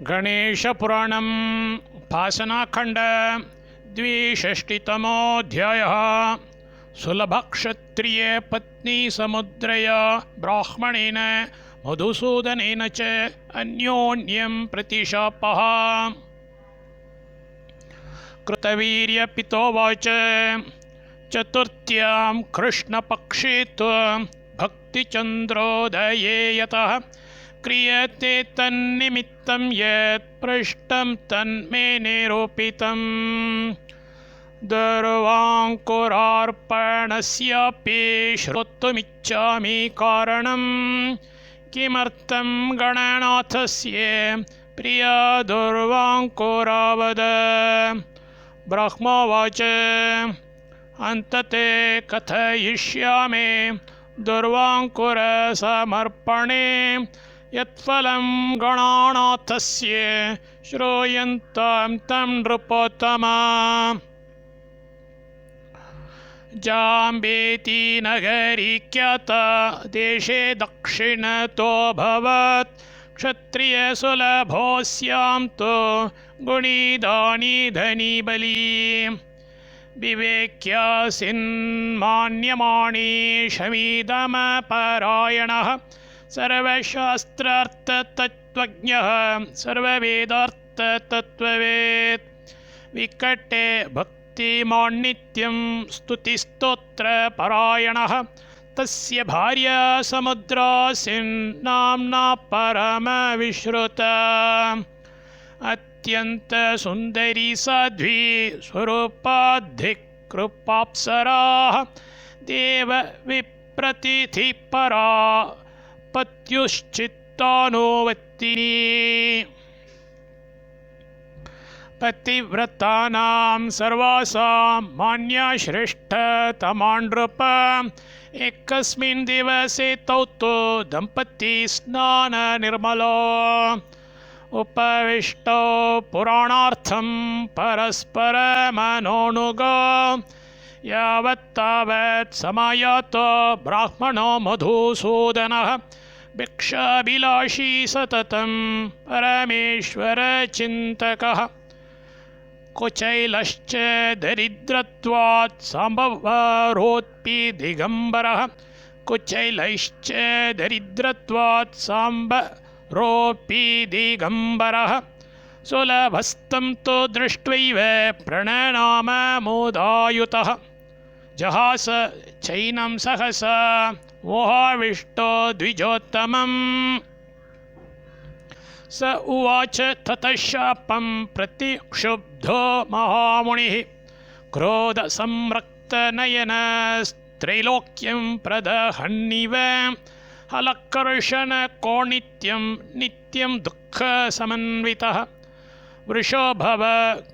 गणेशपुराणम् उपासनाखण्ड द्विषष्टितमोऽध्यायः। सुलभक्षत्रिये पत्नी समुद्रय ब्राह्मणेन मधुसूदनेन च अन्योन्यं प्रतिशापः। कृतवीर्यपितोवाच चतुर्थ्यां कृष्णपक्षे तु भक्तिचन्द्रोदये यतः क्रियते तन्निमित्तं यत् पृष्टं तन्मे निरूपितम्। दुर्वाङ्कुरार्पणस्यापि श्रोतुमिच्छामि कारणं किमर्थं गणनाथस्य प्रिया दुर्वाङ्कुरावद। ब्रह्मोवाच अन्तते कथयिष्यामि दुर्वाङ्कुरसमर्पणे यत्फलं गणानाथस्य श्रूयन्तं तं नृपोत्तमा। जाम्बेति नगरी ख्याता देशे दक्षिणतोऽभवत् क्षत्रियसुलभोऽस्यां तु गुणीदानी धनी बली। विवेक्यासिन्मान्यमाणी शमीदमपरायणः सर्वशास्त्रार्थतत्त्वज्ञः सर्ववेदार्थतत्त्ववेत्। विकटे भक्तिमान्नित्यं स्तुतिस्तोत्रपरायणः तस्य भार्या समुद्रासिन्नाम्ना परमविश्रुता। अत्यन्तसुन्दरी साध्वी स्वरूपाधिकृपाप्सराः देवविप्रतिथिपरा पत्युश्चित्तानुवर्तिनी। पतिव्रतानां सर्वासां मान्या श्रेष्ठतमा नृप। एकस्मिन् दिवसे तौ तु दम्पती स्नाननिर्मलो उपविष्टौ पुराणार्थं परस्परमनोनुगो। यावत्तावत् समायातो ब्राह्मणो मधुसूदनः भिक्षाभिलाषी सततं परमेश्वरचिन्तकः। कुचैलश्च दरिद्रत्वात् सम्भवरोऽपि दिगम्बरः कुचैलश्च दरिद्रत्वात् सम्भवरोऽपि दिगम्बरः। सुलभस्तं तु दृष्ट्वैव प्रणनाम मुदायुतः। जहास चैनं सहसा मोहाविष्टो द्विजोत्तमम्। स उवाच ततः शापं प्रतिक्षुब्धो महामुनिः क्रोधसंरक्तनयनस्त्रैलोक्यं प्रदहन्निव। हलकर्षणकोणित्यं नित्यं दुःखसमन्वितः। वृषो भव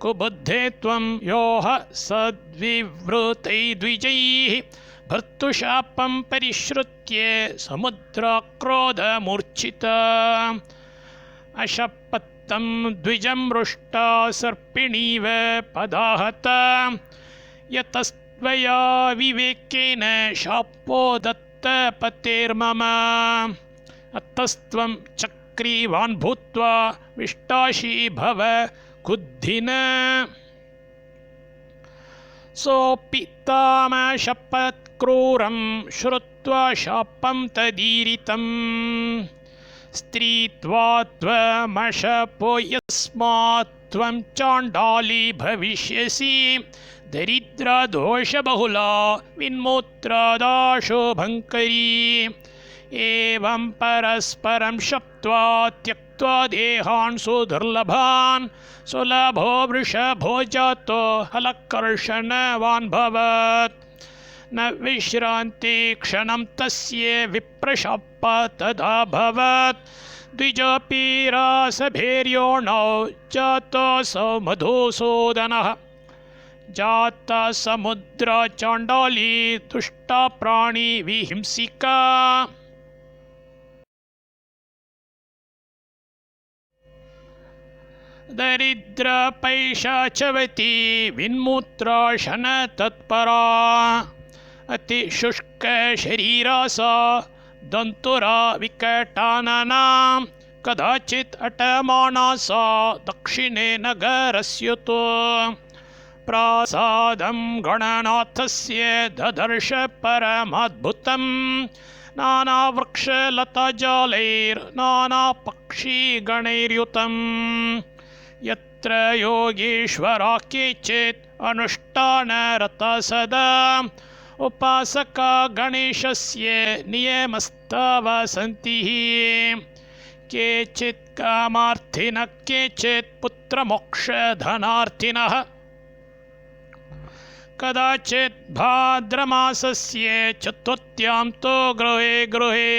कुबुद्धे त्वं योः सद्विवृतैर्द्विजैः। भर्तुशापं परिश्रुत्य समुद्राक्रोधमूर्छिता। अशपत्तं द्विजमृष्टा सर्पिणीव पदाहता। यतस्त्वया विवेकेन शापो दत्तपतेर्मम। अतस्त्वं चक्रीवान् भूत्वा विष्टाशी भव कुद्धिन। सोऽपि तामशपत्क्रूरं श्रुत्वा शापं तदीरितम्। स्त्रीत्वात्त्वमशपो यस्मात् त्वं चाण्डाली भविष्यसि। दरिद्रा दोषबहुला विन्मूत्रादाशुभङ्करी। एवं परस्परं शप्त्वा त्यक्त्वा देहान् सुदुर्लभान् सुलभो वृषभो जातो हलकर्षणवान् भवत्। न विश्रान्ति क्षणं तस्य विप्रशाप तदा भवत्। द्विजोऽपि रासभैर्योणौ जातोऽसौ मधुसूदनः। जाता समुद्रा चाण्डाली दुष्टा प्राणी विहिंसिका। दरिद्रा पैशाचवती विन्मूत्राशन तत्परा। अतिशुष्कशरीरा सा दन्तुरा विकटानना कदाचित् अटमाना सा दक्षिणे नगरस्युतो प्रासादं गणनाथस्य ददर्श परमाद्भुतं नानावृक्षलताजालैर्नानापक्षिगणैर्युतं यत्र योगीश्वरा केचित् अनुष्ठानरता सदा उपासका गणेशस्य नियमस्तव सन्ति केचित् कामार्थिनः केचित् पुत्रमोक्षधनार्थिनः कदाचित् भाद्रमासस्य चतुर्थ्यां तु गृहे गृहे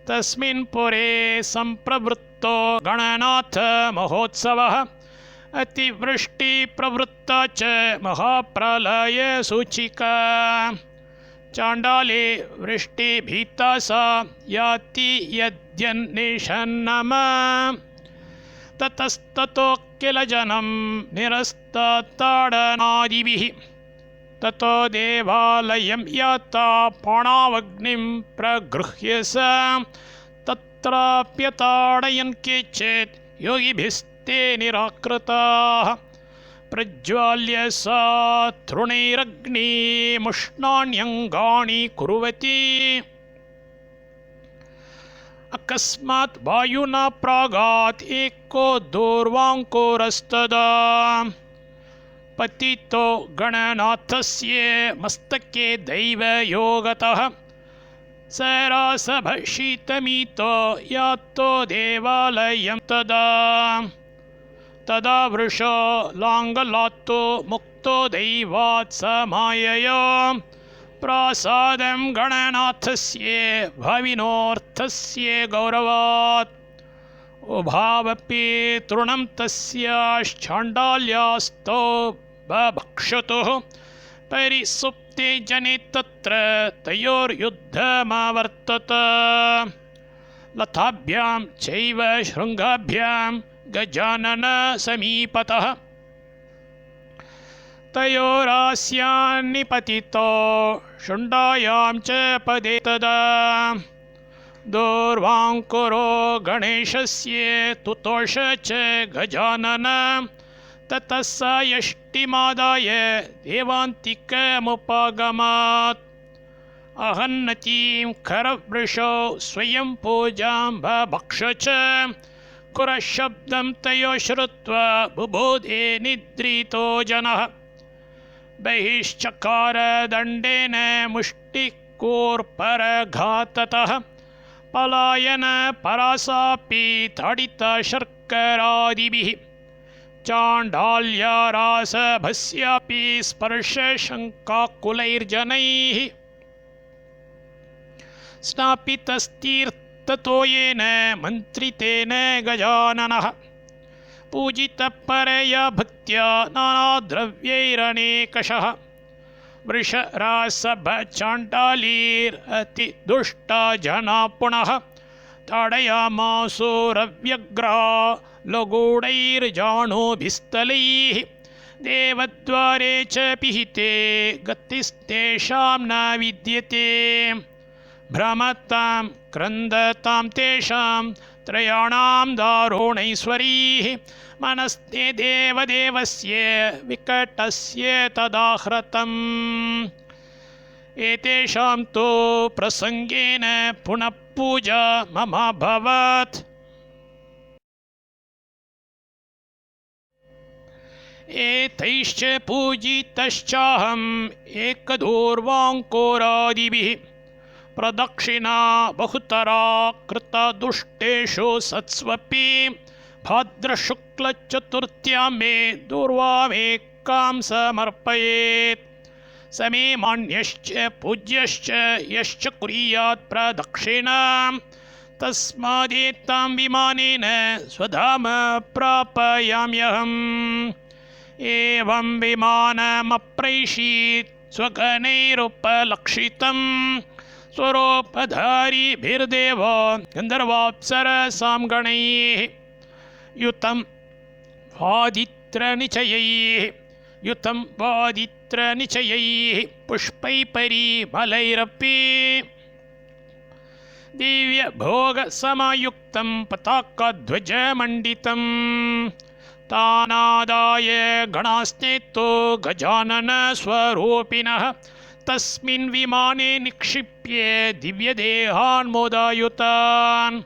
तस्मिन् पुरे सम्प्रवृत्तो गणनाथ महोत्सवः अतिवृष्टिप्रवृत्ता च महाप्रलयसूचिका चाण्डाले वृष्टिभीता सा याति यद्यन्निषन्नम ततस्ततो किल जनं निरस्तताडनादिभिः ततो देवालयं याता पाणावग्निं प्रगृह्य स तत्राप्यताडयन् केचित् योगिभिस्ते निराकृताः प्रज्वाल्य सा तृणैरग्निमुष्णान्यङ्गानि कुर्वती अकस्मात् वायुना प्रागात् एको दूर्वाङ्कुरस्तदा पतितो गणनाथस्य मस्तके दैवयोगतः स रासभशीतमितो यातो देवालयं तदा वृषो लाङ्गलातो मुक्तो दैवात् समाययो प्रासादं गणनाथस्य भाविनोऽर्थस्य गौरवात् उभावपि तृणं तस्याश्चाण्डाल्यास्तो बभक्षतुः परिसुप्ते जने तत्र तयोर्युद्धमवर्तत लताभ्यां चैव शृङ्गाभ्यां गजानन समीपतः तयोरास्यान्निपतितो शुण्डायां च पदे तदा दूर्वाङ्कुरो गणेशस्य तुतोष च गजानन ततः स यष्टिमादाय देवान्तिकमुपगमात् अहन्नतीं खरवृषो स्वयं पूजां बभक्ष च कुरशब्दं तयो श्रुत्वा बुबोधे निद्रितो जनः बहिश्चकार दण्डेन मुष्टिकोर्परघाततः पलायन परासापि ताडिता शर्करादिभिः चाण्डाल्यारासभस्यापि स्पर्शशङ्काकुलैर्जनैः स्नापितस्तीर्थतो येन मन्त्रितेन गजाननः पूजितः परया भक्त्या नानाद्रव्यैरनेकशः वृषरासभचाण्डालीरतिदुष्टा जना पुनः ताडयामासुरव्यग्रहा लगूढैर्जाणुभिस्तलैः देवद्वारे च पिहिते गतिस्तेषां न विद्यते भ्रमतां क्रन्दतां तेषां त्रयाणां दारुणैश्वरीः मनस्ते देवदेवस्य विकटस्य तदाहृतम् एतेषां तु प्रसङ्गेन पुनः पूजा मम भवत् एतैश्च पूजितश्चाहम् एकदूर्वाङ्कुरादिभिः प्रदक्षिणा बहुतरा कृता दुष्टेषु सत्स्वपि भाद्रशुक्लचतुर्थ्यां मे दूर्वामेकां समर्पयेत् स मे मान्यश्च पूज्यश्च यश्च कुर्यात् प्रदक्षिणां तस्मादेतां विमानेन स्वधाम प्रापयाम्यहम् एवं विमानमप्रैषीत् स्वगणैरुपलक्षितं स्वरूपधारिभिर्देव गन्धर्वाप्सरसां गणैः युतं वादित्रनिचयैः पुष्पैः परिमलैरपि दिव्यभोगसमयुक्तं पताकाध्वजमण्डितं तानादाय गणास्तेतो गजाननस्वरूपिणः तस्मिन् विमाने निक्षिप्य दिव्यदेहान् मोदायुतान्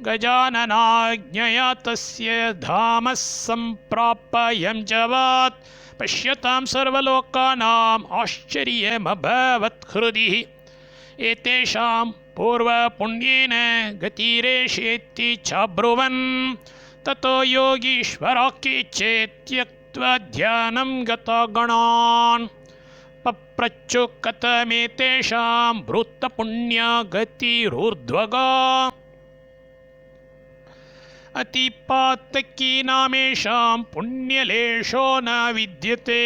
गजाननाज्ञया तस्य धामः सम्प्राप्य जवात् पश्यतां सर्वलोकानाम् आश्चर्यमभवत् हृदि एतेषां पूर्वपुण्येन गतिरेषेति चाब्रुवन् ततो योगीश्वराख्ये चेत् त्यक्त्वा ध्यानं गता गणान् पप्रच्छु कथमेतेषां भूतपुण्या गतिरूर्ध्वगा अतिपातकीनामेषां पुण्यलेशो न विद्यते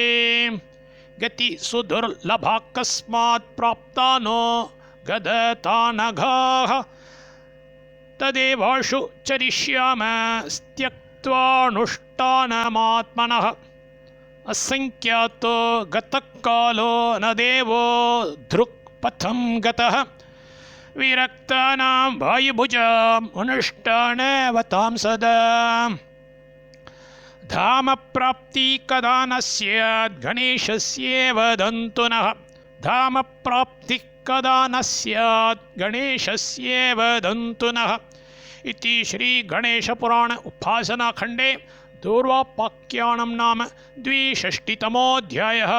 गति सुदुर्लभाकस्मात् प्राप्ता नो गदतानघाः तदेवाशु चरिष्यामस्त्यक्त्वानुष्ठानमात्मनः असंख्यातो गतकालो न देवो दृक्पथं गतः विरक्तानां वायुभुजाम् अनुष्ठानवतां सदा धामप्राप्ति कदा न स्यात् गणेशस्येव दन्तुनः धामप्राप्तिः कदा न स्यात् गणेशस्येव दन्तुनः इति श्रीगणेशपुराण उपासनाखण्डे दूर्वापाख्यानं नाम 62तमोऽध्यायः।